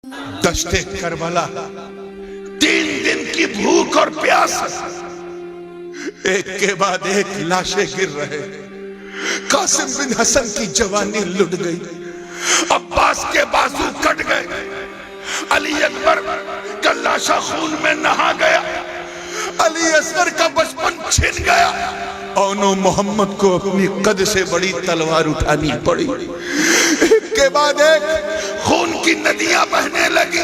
دشت کربلا 3 دن کی بھوک اور پیاس، ایک کے بعد ایک لاشیں گر رہے۔ قاسم بن حسن کی جوانی لٹ گئی، عباس کے بازو کٹ گئے، علی اکبر کا لاشا خون میں نہا گیا، علی اصغر کا بچپن چھن گیا، اونو محمد کو اپنی قد سے بڑی تلوار اٹھانی پڑی۔ ایک کے بعد ایک خون کی ندیاں بہنے لگی۔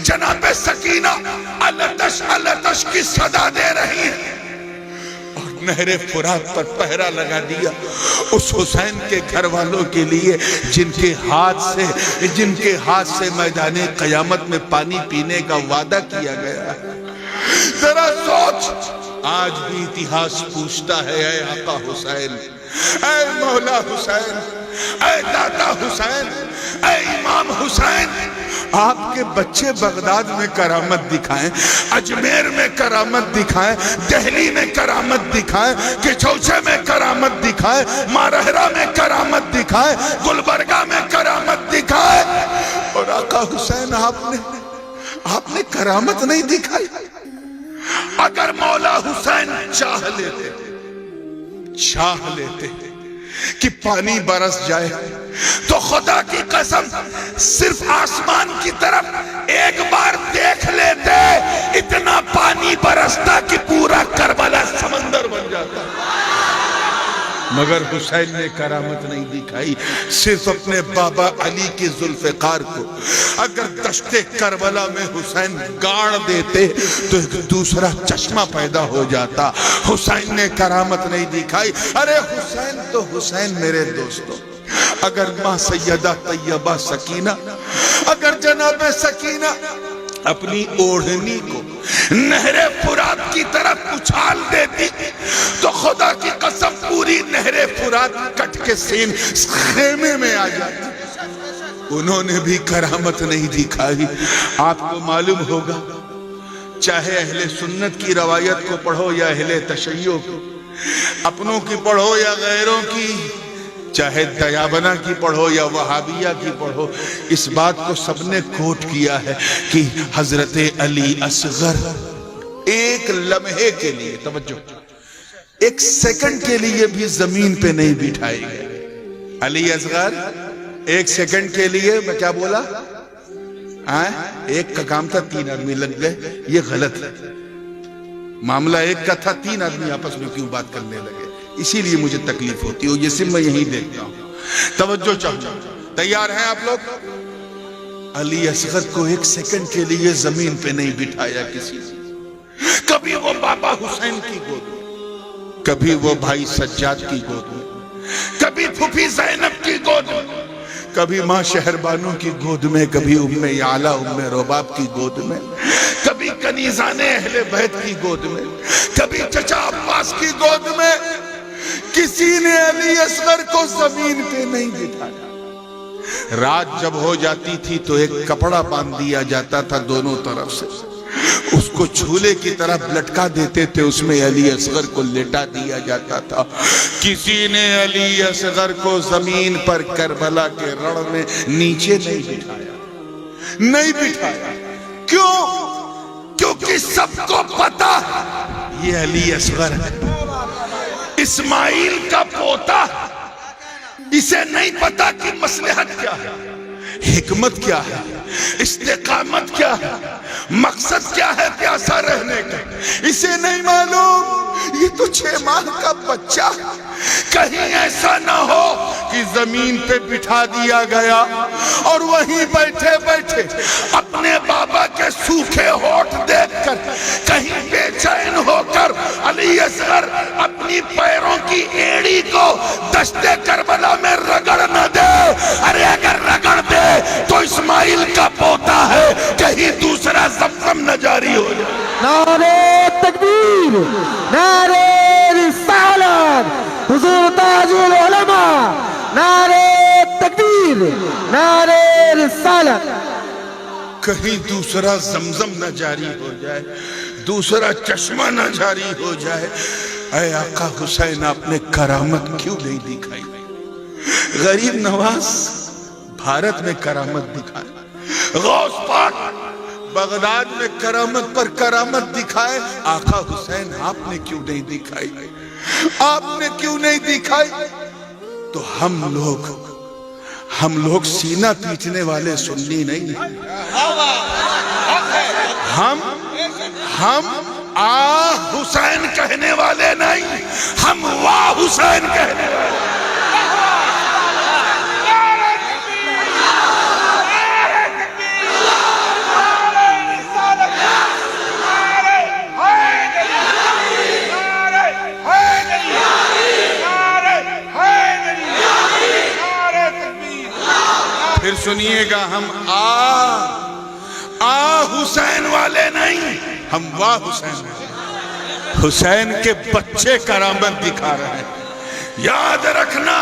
جناب سکینہ التش التش کی صدا دے رہی ہے اور نہر فرات پر پہرا لگا دیا اس حسین کے گھر والوں کے لیے جن کے ہاتھ سے میدان قیامت میں پانی پینے کا وعدہ کیا گیا۔ ذرا سوچ، آج بھی اتہاس پوچھتا ہے، اے آقا حسین، اے مولا حسین، اے دادا حسین، اے امام حسین، آپ کے بچے بغداد میں کرامت دکھائیں، اجمیر میں کرامت دکھائیں، دہلی میں کرامت دکھائیں، کچوچے میں کرامت دکھائیں، مارہرہ میں کرامت دکھائیں، گلبرگہ میں کرامت دکھائیں، اور آقا حسین آپ نے کرامت نہیں دکھائی۔ اگر مولا حسین چاہ لیتے کہ پانی برس جائے تو خدا کی قسم صرف آسمان کی طرف ایک بار دیکھ لیتے، اتنا پانی برستا کہ پورا کربلا سمندر بن جاتا۔ مگر حسین نے کرامت نہیں دکھائی، صرف اپنے بابا علی کے ذوالفقار کو۔ اگر دشت کربلا میں حسین گاڑ دیتے تو ایک دوسرا چشمہ پیدا ہو جاتا۔ حسین نے کرامت نہیں دکھائی۔ ارے حسین تو حسین میرے دوستوں، اگر ماں سیدہ طیبہ سکینہ، اگر جناب سکینہ اپنی اوڑھنی کو نہر فرات کی طرف اچھال دیتی تو خدا کی قسم پوری نہر فرات کٹ کے سین خیمے میں آ جاتی۔ انہوں نے بھی کرامت نہیں دکھائی۔ آپ کو معلوم ہوگا، چاہے اہل سنت کی روایت کو پڑھو یا اہل تشیع کی، اپنوں کی پڑھو یا غیروں کی، چاہے دیابنا کی پڑھو یا وہابیہ کی پڑھو، اس بات کو سب نے کوٹ کیا ہے کہ حضرت علی اصغر ایک لمحے کے لیے، توجہ، ایک سیکنڈ کے لیے بھی زمین پہ نہیں بٹھائے گئے۔ علی اصغر ایک سیکنڈ کے لیے، میں کیا بولا؟ ایک کا کام تھا 3 آدمی لگ گئے، یہ غلط ہے۔ معاملہ ایک کا تھا، 3 آدمی آپس میں کیوں بات کرنے لگے؟ اسی لیے مجھے تکلیف ہوتی ہے، یہ صرف میں یہی دیکھتا ہوں۔ توجہ چاہتا ہوں، تیار ہیں آپ لوگ؟ علی اصغر کو ایک سیکنڈ کے لیے زمین پہ نہیں بٹھایا کسی نے۔ کبھی وہ بابا حسین کی گود میں، کبھی وہ بھائی سجاد کی گود میں، کبھی پھوپھی زینب کی گود میں، کبھی ماں شہربانو کی گود میں، کبھی ام یعلا ام رباب کی گود میں، کبھی کنیزان اہل بیت کی گود میں، کبھی چچا عباس کی گود میں۔ کسی نے علی اصغر کو زمین پہ نہیں بٹھایا۔ رات جب ہو جاتی تھی تو ایک کپڑا باندھ دیا جاتا تھا دونوں طرف سے، اس کو جھولے کی طرف لٹکا دیتے تھے، اس میں علی اصغر کو لٹا دیا جاتا تھا۔ کسی نے علی اصغر کو زمین پر کربلا کے رڑ میں نیچے نہیں بٹھایا۔ کیوں؟ کیونکہ سب کو پتا یہ علی اصغر ہے، اسماعیل کا پوتا، اسے نہیں پتا کہ مصلحت کیا ہے، حکمت کیا ہے، استقامت کیا ہے، مقصد کیا ہے پیاسا رہنے کا، اسے نہیں معلوم۔ یہ تو 6 ماہ کا بچہ، کہیں ایسا نہ ہو کہ زمین پہ بٹھا دیا گیا اور وہیں بیٹھے بیٹھے اپنے بابا کے سوکھے ہونٹ دیکھ کر کہیں بے چین ہو کر علی اصغر اپنی پیروں کی ایڑی کو دشت کربلا میں رگڑ نہ دے۔ ارے اگر رگڑ دے تو اسماعیل کا پوتا ہے، کہیں دوسرا زمزم نہ جاری ہو جائے۔ نعرہ تکبیر، نعرہ رسالت، حضور تاج العلماء، نعرہ تکبیر، نعرہ رسالت۔ کہیں دوسرا زمزم نہ جاری ہو جائے، دوسرا چشمہ نہ جاری ہو جائے۔ اے آقا حسین، آپ نے کرامت کیوں نہیں دکھائی؟ غریب نواز بھارت میں کرامت دکھایا، غوث پاک بغداد میں کرامت پر کرامت دکھائے، آقا حسین آپ نے کیوں نہیں دکھائی؟ آپ نے کیوں نہیں دکھائی؟ تو ہم لوگ سینہ پیٹنے والے سنی نہیں، ہم حسین کہنے والے نہیں، ہم واہ حسین کہنے والے۔ پھر سنیے گا، ہم حسین والے نہیں، ہم واہ حسین والے۔ حسین کے بچے کرامت دکھا رہے ہیں۔ یاد رکھنا،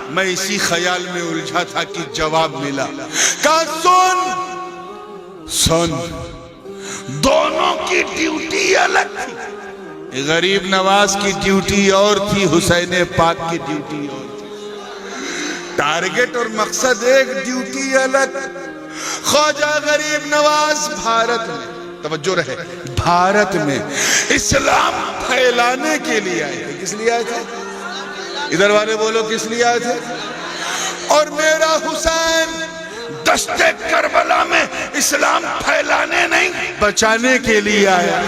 میں اسی خیال میں الجھا تھا کہ جواب ملا۔ کہا سن، دونوں کی ڈیوٹی الگ تھی۔ غریب نواز کی ڈیوٹی اور تھی، حسین پاک کی ڈیوٹی اور تھی۔ ٹارگٹ اور مقصد ایک، ڈیوٹی الگ۔ خواجہ غریب نواز بھارت میں، توجہ رہے، بھارت میں اسلام پھیلانے کے لیے آئے تھے۔ کس لیے آئے تھے؟ ادھر والے بولو، کس لیے آئے تھے؟ اور میرا حسین دشت کربلا میں اسلام پھیلانے نہیں، بچانے کے لیے آیا،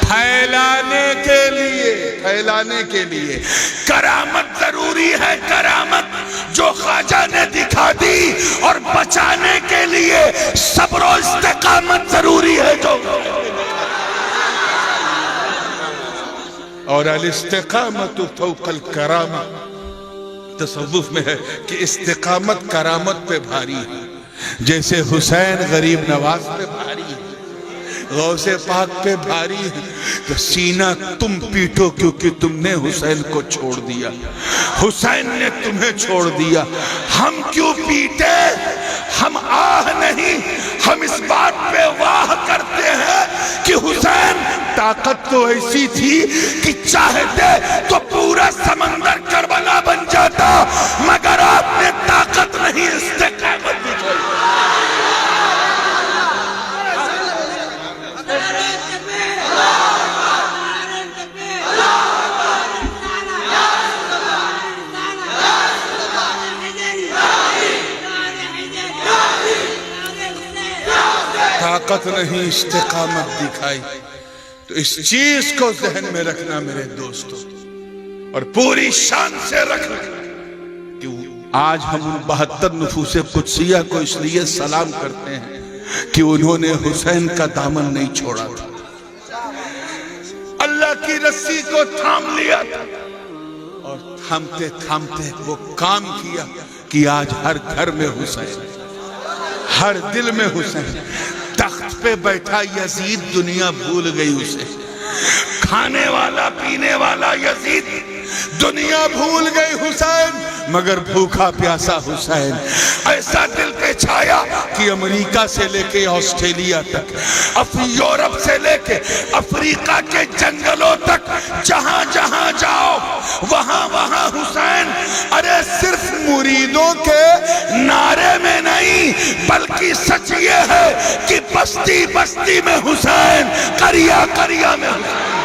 پھیلانے کے لیے۔ کرامت ضروری ہے، کرامت جو خواجہ نے دکھا دی، اور بچانے کے لیے صبر و استقامت ضروری ہے جو۔ اور الاستقامت فوق الکرامہ، تصوف میں ہے کہ استقامت کرامت پہ بھاری ہے۔ جیسے حسین غریب نواز پہ بھاری ہے، غوث پاک پہ بھاری ہے، تو سینہ تم پیٹو کیونکہ تم نے حسین کو چھوڑ دیا، حسین نے تمہیں چھوڑ دیا۔ ہم کیوں پیٹے؟ ہم آہ نہیں، ہم اس بات پہ واہ کرتے ہیں کہ حسین طاقت تو ایسی تھی کہ چاہتے تو پورا سمندر کربلا بن جاتا، مگر آپ نے طاقت نہیں، استقامت دکھائی۔ طاقت نہیں، استقامت دکھائی۔ تو اس چیز کو ذہن میں رکھنا میرے دوستوں، اور پوری شان سے رکھنا کہ آج ہم ان 72 نفوس قدسیہ کو اس لیے سلام کرتے ہیں کہ انہوں نے حسین کا دامن نہیں چھوڑا تھا، اللہ کی رسی کو تھام لیا تھا، اور تھامتے تھامتے وہ کام کیا کہ آج ہر گھر میں حسین، ہر دل میں حسین۔ تخت پہ بیٹھا یزید دنیا بھول گئی اسے، کھانے والا پینے والا یزید دنیا بھول گئی حسین، مگر بھوکا پیاسا حسین ایسا دل پہ چھایا کہ امریکہ سے لے کے آسٹریلیا تک، یورپ سے لے کے افریقہ کے جنگلوں تک، جہاں جہاں جاؤ وہاں وہاں حسین۔ ارے صرف مریدوں کے نعرے میں نہیں، بلکہ سچ یہ ہے کہ بستی بستی میں حسین، قریہ قریہ میں حسین۔